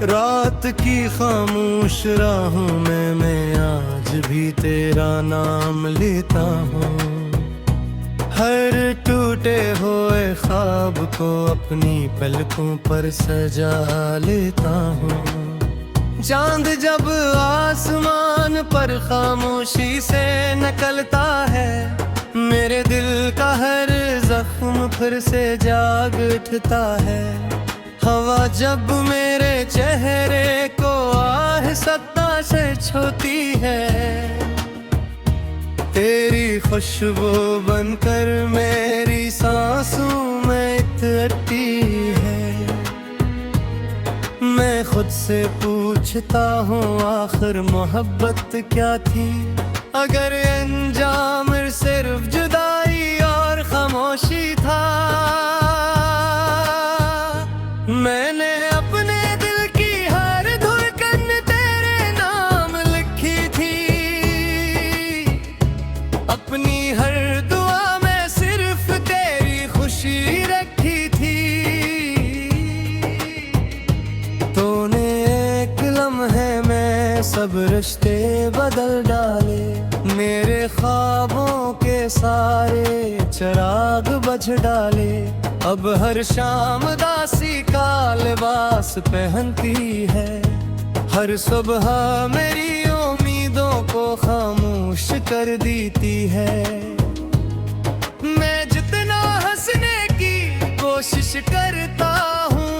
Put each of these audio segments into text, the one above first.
रात की खामोश राहों में मैं आज भी तेरा नाम लेता हूँ। हर टूटे हुए ख्वाब को अपनी पलकों पर सजा लेता हूँ। चांद जब आसमान पर खामोशी से निकलता है, मेरे दिल का हर जख्म फिर से जाग उठता है। हवा जब मेरे चेहरे को आहिस्ता से छूती है, तेरी खुशबू बनकर मेरी सांसों में इतरती है। मैं खुद से पूछता हूँ आखिर मोहब्बत क्या थी, अगर अंजाम सिर्फ जुदाई और खामोशी था। मैंने अपने दिल की हर धड़कन तेरे नाम लिखी थी, अपनी हर दुआ में सिर्फ तेरी खुशी रखी थी। तूने एक लम्हे में सब रिश्ते बदल डाले, मेरे ख्वाबों के सारे चिराग बुझ डाले। अब हर शाम दासी का लिबास पहनती है, हर सुबह मेरी उम्मीदों को खामोश कर देती है। मैं जितना हंसने की कोशिश करता हूँ,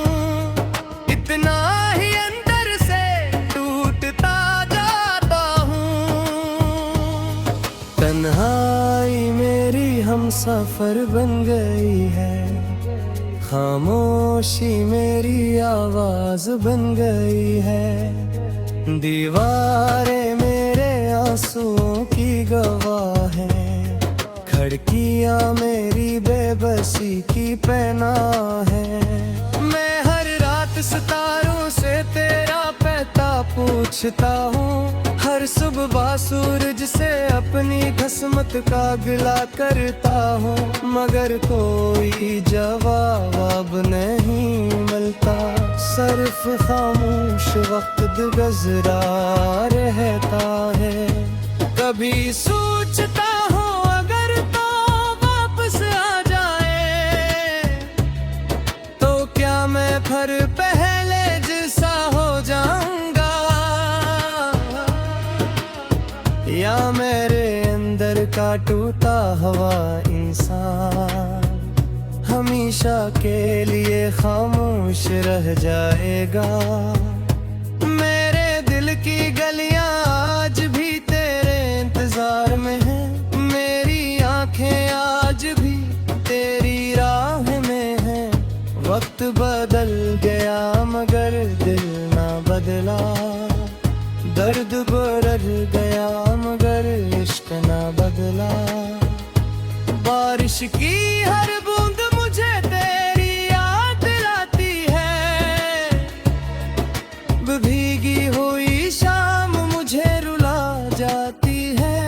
इतना ही अंदर से टूटता जाता हूँ। तन्हाई मेरी हमसफर बन गई है, खामोशी मेरी आवाज बन गई है। दीवारें मेरे आंसुओं की गवाह है, खिड़कियां मेरी बेबसी की पनाह है। मैं हर रात सितारों से तेरा पता पूछता हूँ, हर सुबह सूरज से अपनी किस्मत का गिला करता हूँ, मगर कोई जवाब नहीं मिलता। सिर्फ खामोश वक्त गुजरा रहता है। कभी सोचता हूँ अगर तो वापस आ जाए, तो क्या मैं फिर पहले जैसा हो जाऊंगा, या मेरे अंदर का टूटा हुआ इंसान हमेशा के लिए खामोश रह जाएगा। मेरे दिल की गलियां आज भी तेरे इंतजार में हैं, मेरी आंखें आज भी तेरी राह में हैं। वक्त बदल गया मगर दिल ना बदला, दर्द बढ़ गया मगर इश्क ना बदला। बारिश की हर बूंद मुझे तेरी याद दिलाती है, भीगी हुई शाम मुझे रुला जाती है।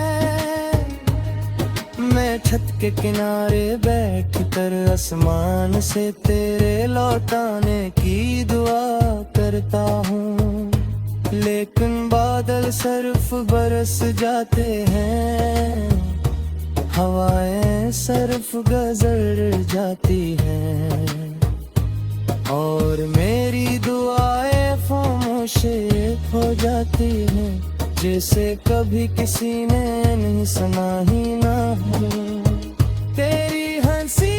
मैं छत के किनारे बैठ कर आसमान से तेरे लौटाने की दुआ करता हूँ, लेकिन बादल सिर्फ बरस जाते हैं, हवाएं सिर्फ गुजर जाती हैं, और मेरी दुआएं खामोश हो जाती हैं, जैसे कभी किसी ने नहीं सुना ही ना हो। तेरी हंसी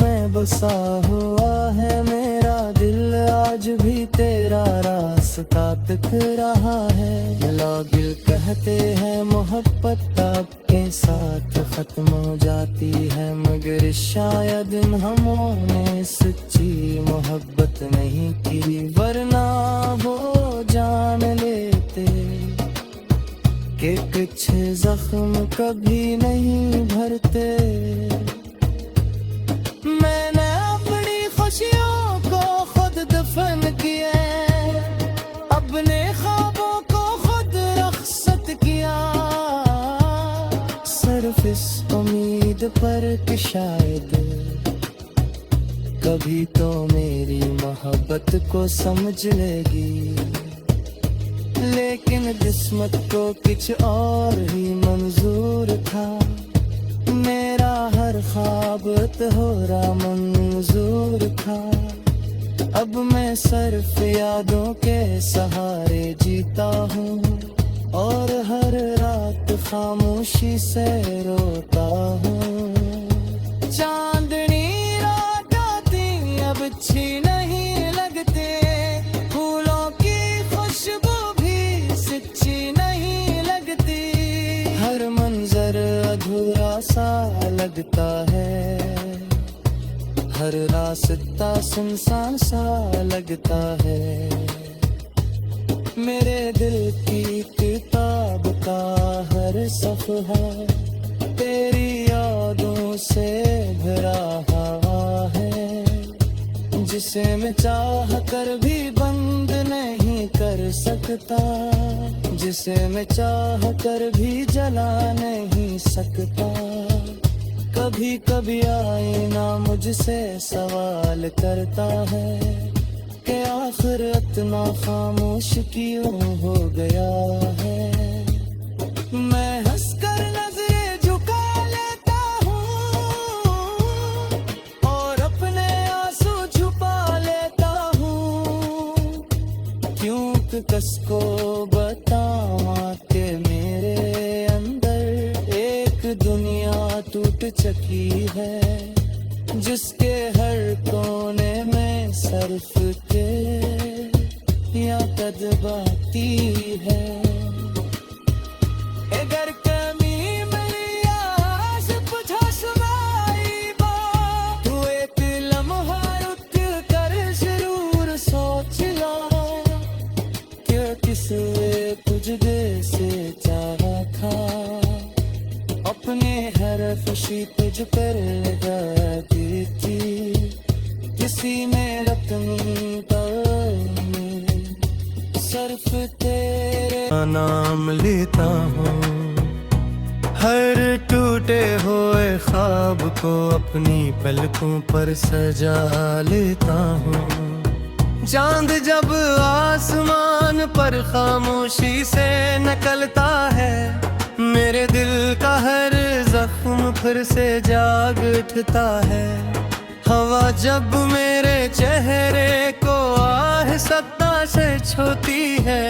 में बसा हुआ है, मेरा दिल आज भी तेरा रास्ता तक रहा है। लोग कहते हैं मोहब्बत आपके साथ खत्म हो जाती है, मगर शायद हमने सच्ची मोहब्बत नहीं की, वरना वो जान लेते कि कुछ जख्म कभी नहीं भरते। मैंने अपनी खुशियों को खुद दफन किया, पर कि शायद कभी तो मेरी मोहब्बत को समझ लेगी, लेकिन किस्मत को कुछ और ही मंजूर था। मेरा हर ख्वाब तोहरा मंजूर था। अब मैं सिर्फ यादों के सहारे जीता हूँ और हर रात खामोशी से रोता हूँ। चांदनी रात आती अब अच्छी नहीं लगती, फूलों की खुशबू भी सच्ची नहीं लगती। हर मंजर अधूरा सा लगता है, हर रास्ता सुनसान सा लगता है। मेरे दिल की किताब का हर सफ़हा तेरी यादों से भरा हुआ है, जिसे मैं चाह कर भी बंद नहीं कर सकता, जिसे मैं चाह कर भी जला नहीं सकता। कभी कभी आईना मुझसे सवाल करता है कि आखिर इतना खामोश क्यों हो गया है। मैं हंसकर नजरें झुका लेता हूँ और अपने आंसू छुपा लेता हूँ। क्यों किसको बताऊं कि मेरे अंदर एक दुनिया टूट चुकी है, जिसके हर कोने में सिर्फ या कदबाती है। अगर कमी मेरी आस बुझा सुनाई बा, तू एक लम्हा रुक कर जरूर सोच ला कि किसने तुझे से चाहा था। अपने हर खुशी तुझ पर लगा दी थी, किसी में रत्न सिर्फ तेरे नाम लेता हूँ। हर टूटे हुए ख्वाब को अपनी पलकों पर सजा लेता हूँ। चांद जब आसमान पर खामोशी से निकलता है, मेरे दिल का हर जख्म फिर से जाग उठता है। हवा जब मेरे चेहरे को आहिस्ता से छूती है,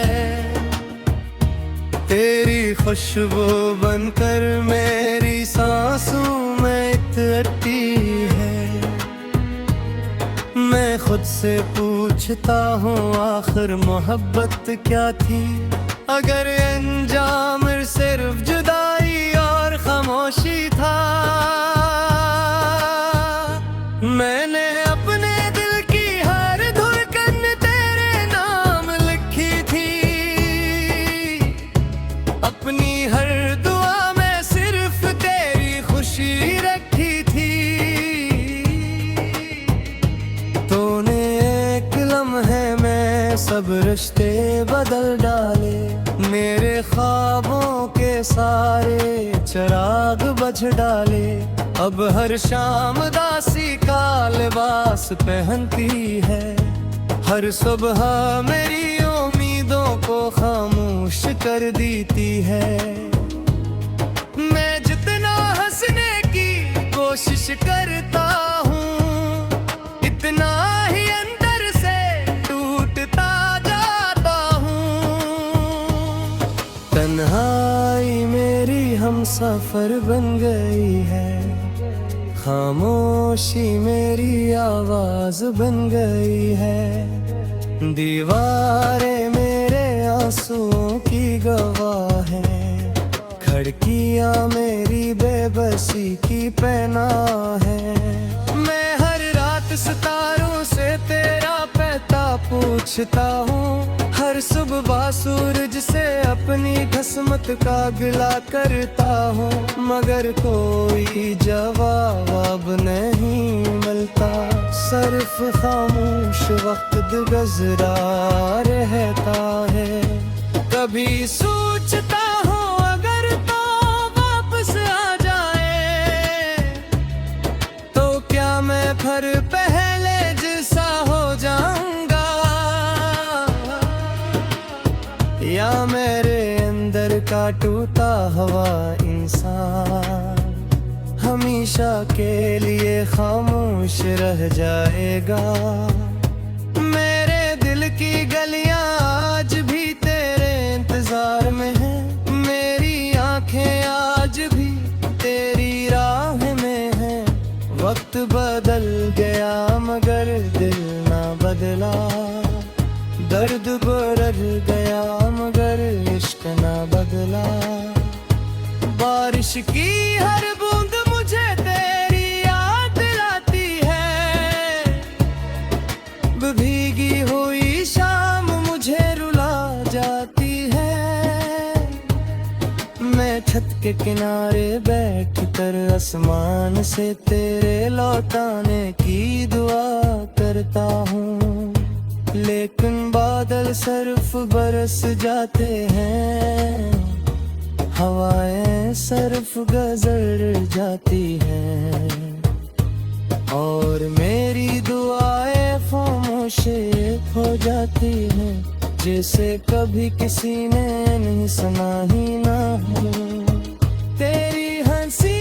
तेरी खुशबू बनकर मेरी सांसों में इतरती है। मैं खुद से पूछता हूँ आखिर मोहब्बत क्या थी, अगर अंजाम सिर्फ जुदाई और खामोशी था। मैंने अपने दिल की हर धड़कन तेरे नाम लिखी थी, अपनी हर दुआ में सिर्फ तेरी खुशी रखी थी। तूने एक लम्हे में सब रिश्ते बदल डाले, मेरे ख्वाबों के सारे चिराग बुझ डाले। अब हर शाम दासी का लिबास पहनती है, हर सुबह मेरी उम्मीदों को खामोश कर देती है। मैं जितना हंसने की कोशिश करता हूँ, इतना ही अंदर से टूटता जाता हूँ। तन्हाई मेरी हमसफर बन गई है, खामोशी मेरी आवाज बन गई है। दीवारें मेरे आंसुओं की गवाह है, खिड़कियां मेरी बेबसी की पनाह है। मैं हर रात सितारों से तेरा पता पूछता हूँ, हर सुबह सूरज से अपनी किस्मत का गिला करता हूँ, मगर कोई जवाब नहीं मिलता। सिर्फ खामोश वक्त गुजरा रहता है। कभी सोचता हूँ अगर तो वापस आ जाए, मैं फिर पहले जैसा हो जाऊंगा, या मेरे अंदर का टूटा हुआ इंसान हमेशा के लिए खामोश रह जाएगा। मेरे दिल की गलियां आज भी तेरे इंतजार में है, मेरी आंखें आज भी तेरी राह में है। वक्त बदल गया मगर दिल ना बदला, दर्द बढ़ गया मगर इश्क ना बदला। बारिश की हर बूंद मुझे तेरी याद दिलाती है, भीगी हुई शाम मुझे रुला जाती है। मैं छत के किनारे बैठ कर आसमान से तेरे लौटाने की दुआ करता हूँ, लेकिन बादल सिर्फ बरस जाते हैं, हवाएं सिर्फ गुजर जाती हैं, और मेरी दुआएं खामोश हो जाती हैं, जैसे कभी किसी ने नहीं सुना ही ना हो। तेरी हंसी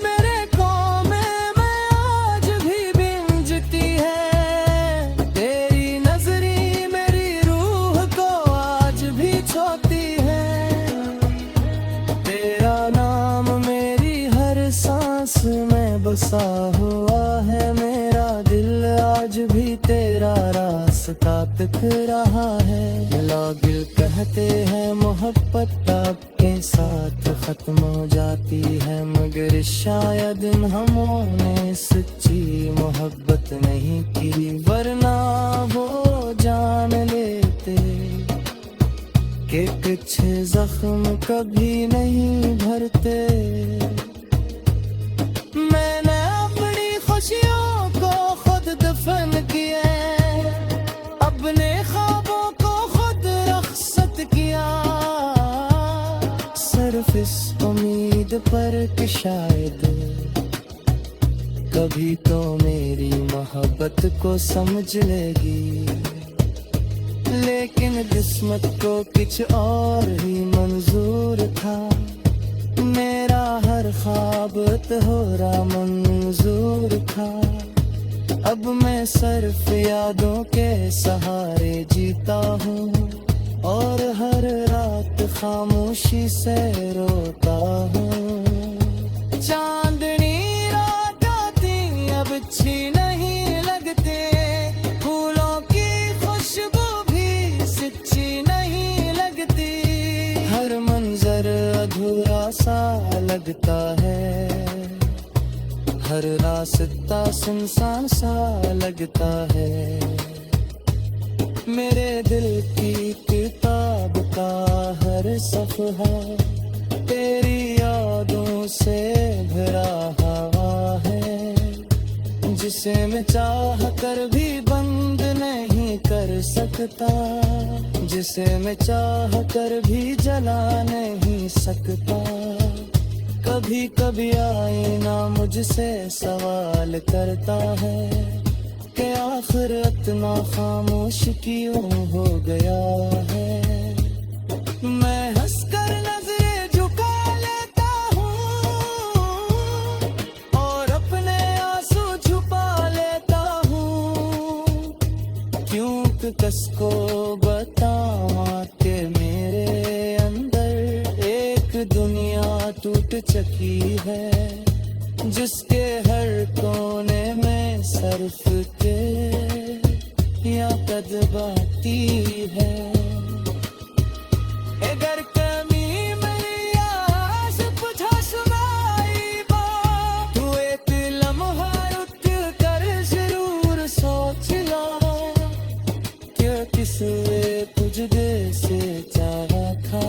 मेरे कों में आज भी बिंजती है, तेरी नजरी मेरी रूह को आज भी छूती है। तेरा नाम मेरी हर सांस में बसा हुआ है, मेरा दिल आज भी तेरा रास्ता तक रहा है। गिल कहते हैं मोहब्बत आपके साथ खत्म हो जाती है, मगर शायद हमने सच्ची मोहब्बत नहीं की, वरना वो जान लेते कि कुछ जख्म कभी नहीं भरते। मैंने अपनी खुशियों को खुद दफन किया, अपने ख्वाबों को खुद रख्सत किया, सिर्फ इस उम्मीद पर कि शायद कभी तो मेरी मोहब्बत को समझ लेगी। लेकिन किस्मत को कुछ और ही मंजूर था, मेरा हर ख्वाब तोहरा मंजूर था। अब मैं सिर्फ यादों के सहारे जीता हूँ, और हर रात खामोशी से रोता हूँ। चांदनी रात आती अब अच्छी नहीं लगती, फूलों की खुशबू भी सच्ची नहीं लगती, हर मंजर अधूरा सा लगता है, हर रास्ता सुनसान सा लगता है। मेरे दिल की किताब का हर सफ़हा तेरी यादों से भरा हुआ है, जिसे मैं चाह कर भी बंद नहीं कर सकता, जिसे मैं चाह कर भी जला नहीं सकता। कभी कभी आईना मुझसे सवाल करता है कि आखिर इतना खामोश क्यों हो गया है। मैं हंसकर नजरें झुका लेता हूँ और अपने आंसू छुपा लेता हूँ, क्यों किसको बताऊं कि मेरे अंदर एक दुनिया टूट चुकी है, जिसके हर कोने में सिर्फ तेरी याद बाती है। अगर कमी मेरी आस बुझा सुनाई बात, तू एक लम्हा रुक कर जरूर सोच ला, क्या किसने तुझे से चाहा था,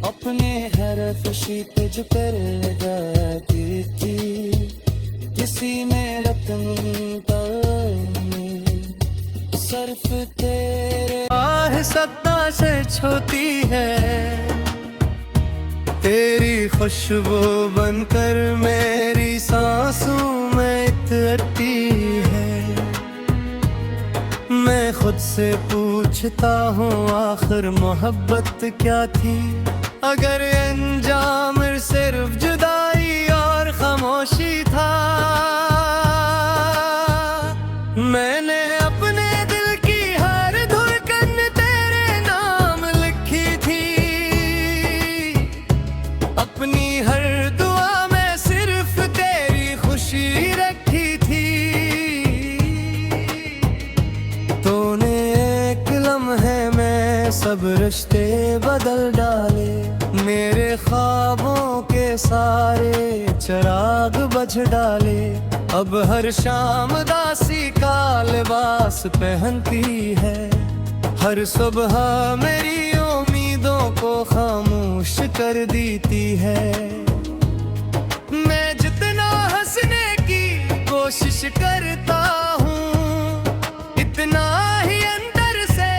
अपने हर खुशी तुझ पर लगाती थी, किसी ने रतन सिर्फ तेरे आह सत्ता से छूती है, तेरी खुशबू बनकर मेरी सांसों में फितरती है। मैं खुद से पूछता हूँ आखिर मोहब्बत क्या थी, अगर अंजाम सिर्फ जुदाई और खामोशी था। मैंने अपने दिल की हर धड़कन तेरे नाम लिखी थी, अपनी हर दुआ में सिर्फ तेरी खुशी रखी थी। तूने एक लम्हे में सब रिश्ते बदल डाले, मेरे ख्वाबों के सारे चिराग बुझ डाले। अब हर शाम दासी का लिबास पहनती है, हर सुबह मेरी उम्मीदों को खामोश कर देती है। मैं जितना हंसने की कोशिश करता हूँ, इतना ही अंदर से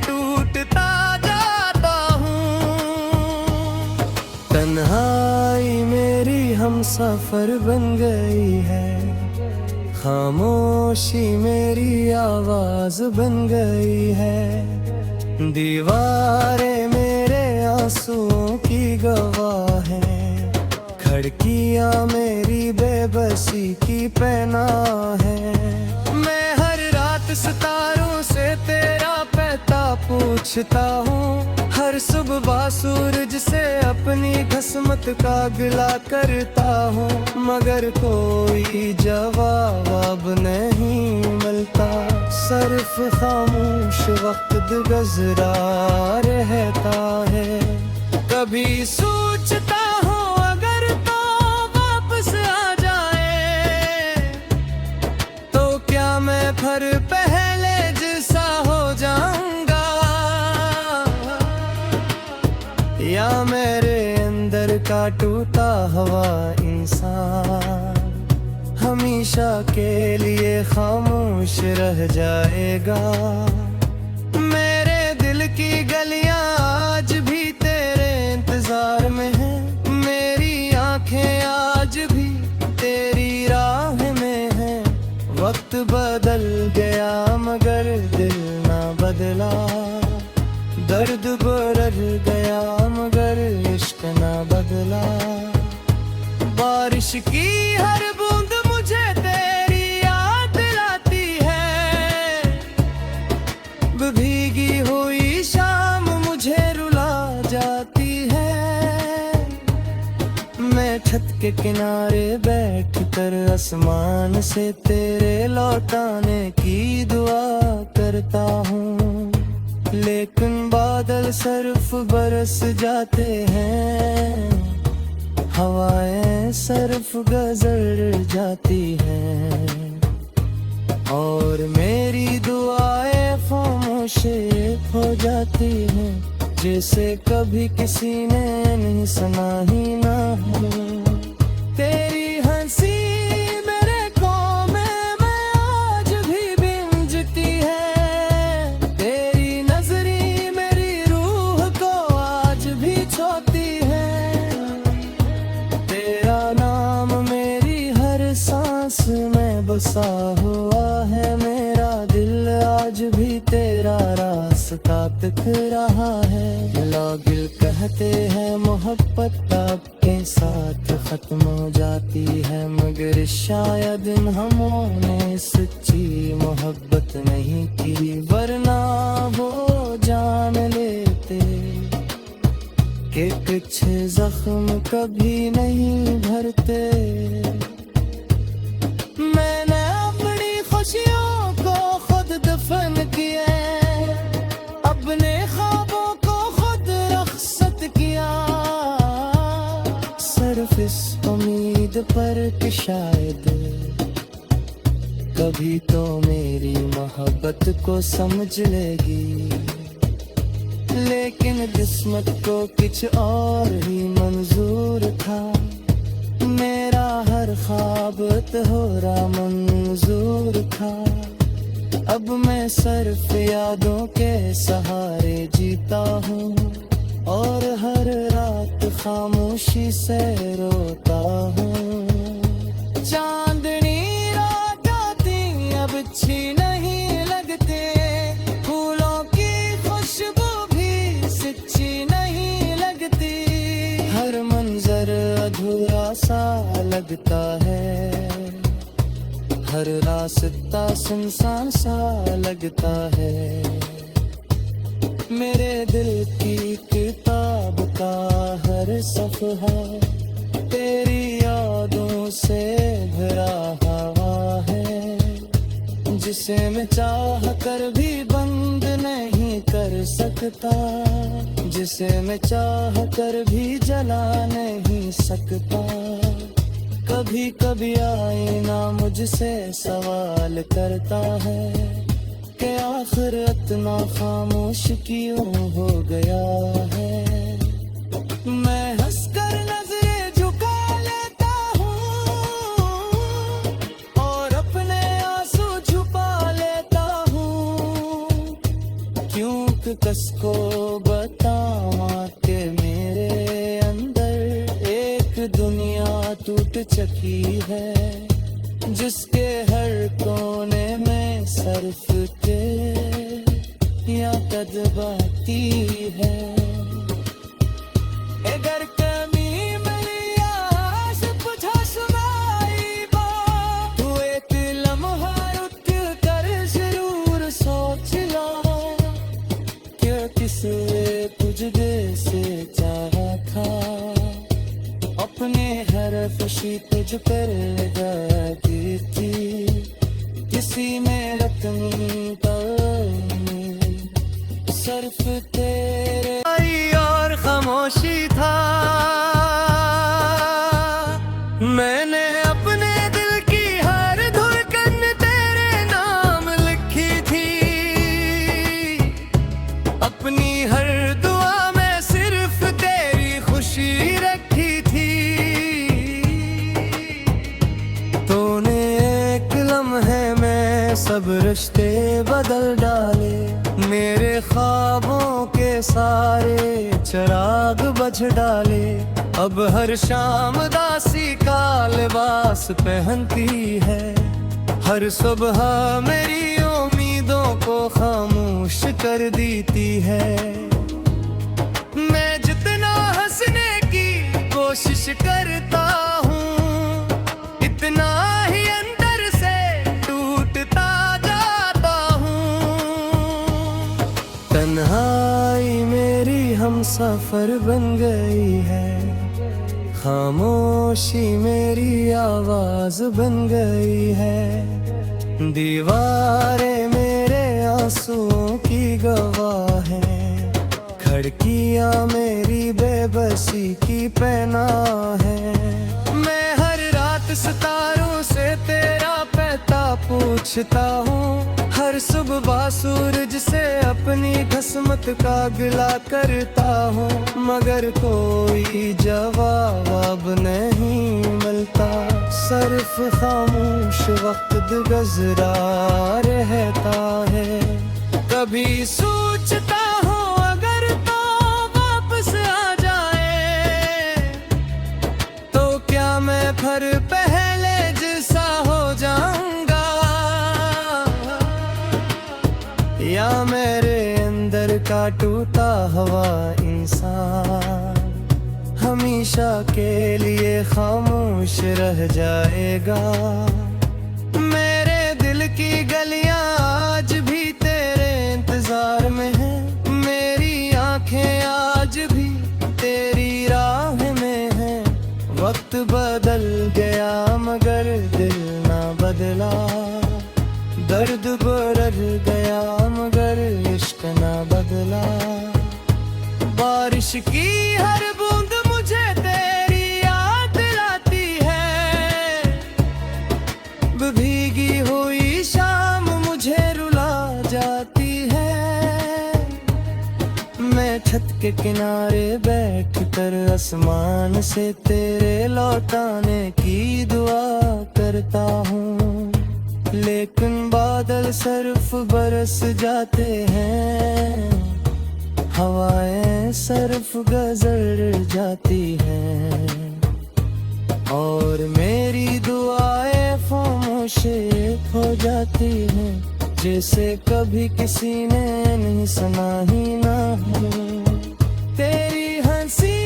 टूटता जाता हूँ। तन्हाई मेरी हमसफर बन गई है, खामोशी मेरी आवाज बन गई है। दीवारें मेरे आंसुओं की गवाह है, खिड़कियां मेरी बेबसी की पनाह है। मैं हर रात सितारों से तेरा पता पूछता हूँ, हर सुबह सूरज से अपनी किस्मत का गिला करता हूँ, मगर कोई जवाब अब नहीं मिलता। सिर्फ खामोश वक्त गुजरा रहता है। कभी सोचता हूँ अगर तो वापस आ जाए, तो क्या मैं फिर पहले जैसा हो जाऊंगा, या मेरे अंदर का टूटा हुआ इंसान हमेशा के लिए खामोश रह जाएगा। मेरे दिल की गलियां आज भी तेरे इंतजार में हैं, मेरी आंखें आज भी तेरी राह में हैं। वक्त बदल गया मगर दिल ना बदला, दर्द बढ़ गया मगर इश्क ना बदला। बारिश की हर बूंद मुझे तेरी याद दिलाती है, भीगी हुई शाम मुझे रुला जाती है। मैं छत के किनारे बैठ कर आसमान से तेरे लौटाने की दुआ करता हूँ, लेकिन बादल सिर्फ बरस जाते हैं, हवाएं सिर्फ गुजर जाती हैं, और मेरी दुआएं खामोश हो जाती हैं, जैसे कभी किसी ने नहीं सुना ही ना हो। तेरी हंसी मेरे ख्वाब में आज भी बिंजती है, तेरी नजरी मेरी रूह को आज भी छोती है। तेरा नाम मेरी हर सांस में बसा हुआ है, मेरा दिल आज भी तेरा रास्ता तक रहा है। गिल कहते हैं मोहब्बत आपके साथ खत्म हो जाती है, मगर शायद हमने सच्ची मोहब्बत नहीं की, वरना वो जान लेते कि कुछ जख्म कभी नहीं भरते। मैंने अपनी खुशियों को खुद दफन किया, अपने ख्वाबों को खुद रख्सत किया, सिर्फ इस उम्मीद पर कि शायद कभी तो मेरी मोहब्बत को समझ लेगी। लेकिन किस्मत को कुछ और ही मंजूर था, मेरा हर ख्वाब तोहरा मंजूर था। अब मैं सिर्फ यादों के सहारे जीता हूँ, और हर रात खामोशी से रोता हूँ। चांदनी रात अच्छी नहीं लगती, फूलों की खुशबू भी सच्ची नहीं लगती। हर मंजर अधूरा सा लगता है, हर रास्ता सुनसान सा लगता है। मेरे दिल की किताब का हर सफ़हा तेरी यादों से भरा हुआ है, जिसे मैं चाह कर भी बंद नहीं कर सकता, जिसे मैं चाह कर भी जला नहीं सकता। कभी कभी आईना मुझसे सवाल करता है कि आखिर इतना खामोश क्यों हो गया है। मैं हंसकर नजरें झुका लेता हूँ और अपने आंसू छुपा लेता हूँ, क्यों किसको बताऊं कि मेरे अंदर एक दुनिया टूट चुकी है, जिसके हर कोने में सिर्फ तेरी याद बाकी है। अगर कमी मेरी आस पूछा सुनाई बात, तू एक लम्हा रुक कर जरूर सोच ला कि किसने तुझे से चाहा था। अपने हर खुशी तुझ पर लगाती थी, किसी में रत्न सिर्फ तेरे और खामोशी था। मैंने अपने दिल की हर धड़कन तेरे नाम लिखी थी, अपनी हर दुआ में सिर्फ तेरी खुशी रखी थी। तूने एक लम्हे में सब रिश्ते बदल डाले, मेरे ख्वाबों के सारे चिराग बुझ डाले। अब हर शाम दासी का लिबास पहनती है, हर सुबह मेरी उम्मीदों को खामोश कर देती है। मैं जितना हंसने की कोशिश करता हूँ, इतना ही अंदर से टूटता जाता हूँ। तन्हाई मेरी हमसफर बन गई है, खामोशी मेरी आवाज बन गई है। दीवारें मेरे आंसुओं की गवाह है, खिड़कियां मेरी बेबसी की पनाह है। मैं हर रात सितारों से तेरा पता पूछता हूँ, हर सुबह सूरज से अपनी किस्मत का गिला करता हूँ, मगर कोई जवाब नहीं मिलता। सिर्फ खामोश वक्त गुजरा रहता है। कभी सोचता हूँ अगर तो वापस आ जाए, तो क्या मैं फिर पहले जैसा हो जाऊंगा, या मेरे अंदर का टूटा हुआ इंसान हमेशा के लिए खामोश रह जाएगा। मेरे दिल की गलियां आज भी तेरे इंतजार में हैं, मेरी आंखें आज भी तेरी राह में हैं। वक्त बदल गया मगर दिल ना बदला, दर्द बढ़ गया मगर इश्क ना बदला। बारिश की हर बूंद मुझे तेरी याद दिलाती है, भीगी हुई शाम मुझे रुला जाती है। मैं छत के किनारे बैठ कर आसमान से तेरे लौटाने की दुआ करता हूँ, लेकिन बादल सिर्फ बरस जाते हैं, हवाएं सिर्फ गुजर जाती हैं, और मेरी दुआएं खामोश खो जाती है, जैसे कभी किसी ने नहीं सुना ही ना हो। तेरी हंसी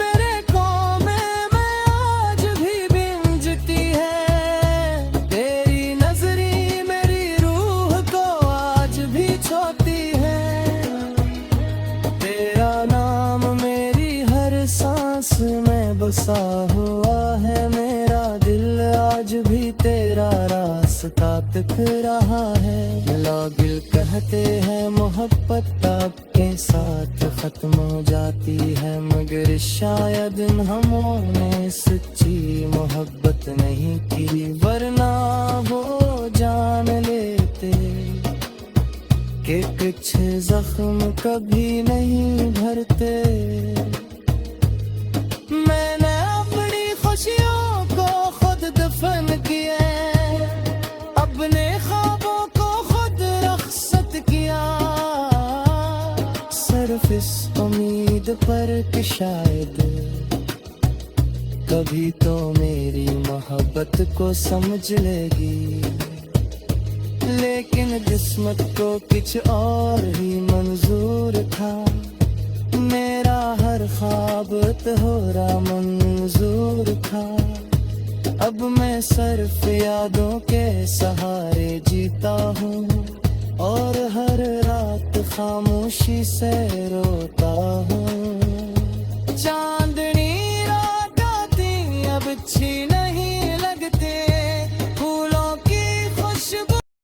मेरे कोमे में आज भी बिंजती है, तेरी नजरी मेरी रूह को आज भी छोती है। तेरा नाम मेरी हर सांस में बसा हुआ है, मेरा दिल आज भी तेरा रास्ता तक रहा है। गिल कहते हैं मोहब्बत आपके साथ खत्म हो जाती है, मगर शायद हमों ने सच्ची मोहब्बत नहीं की, वरना वो जान लेते कि कुछ जख्म कभी नहीं भरते। मैंने अपनी खुशियों को खुद दफन किया, अपने ख्वाबों को खुद रख्सत किया, सिर्फ इस उम्मीद पर कि शायद कभी तो मेरी मोहब्बत को समझ लेगी। लेकिन किस्मत को कुछ और ही मंजूर था, मेरा हर ख्वाब तोहरा मंजूर था। अब मैं सिर्फ यादों के सहारे जीता हूँ, और हर रात खामोशी से रोता हूँ।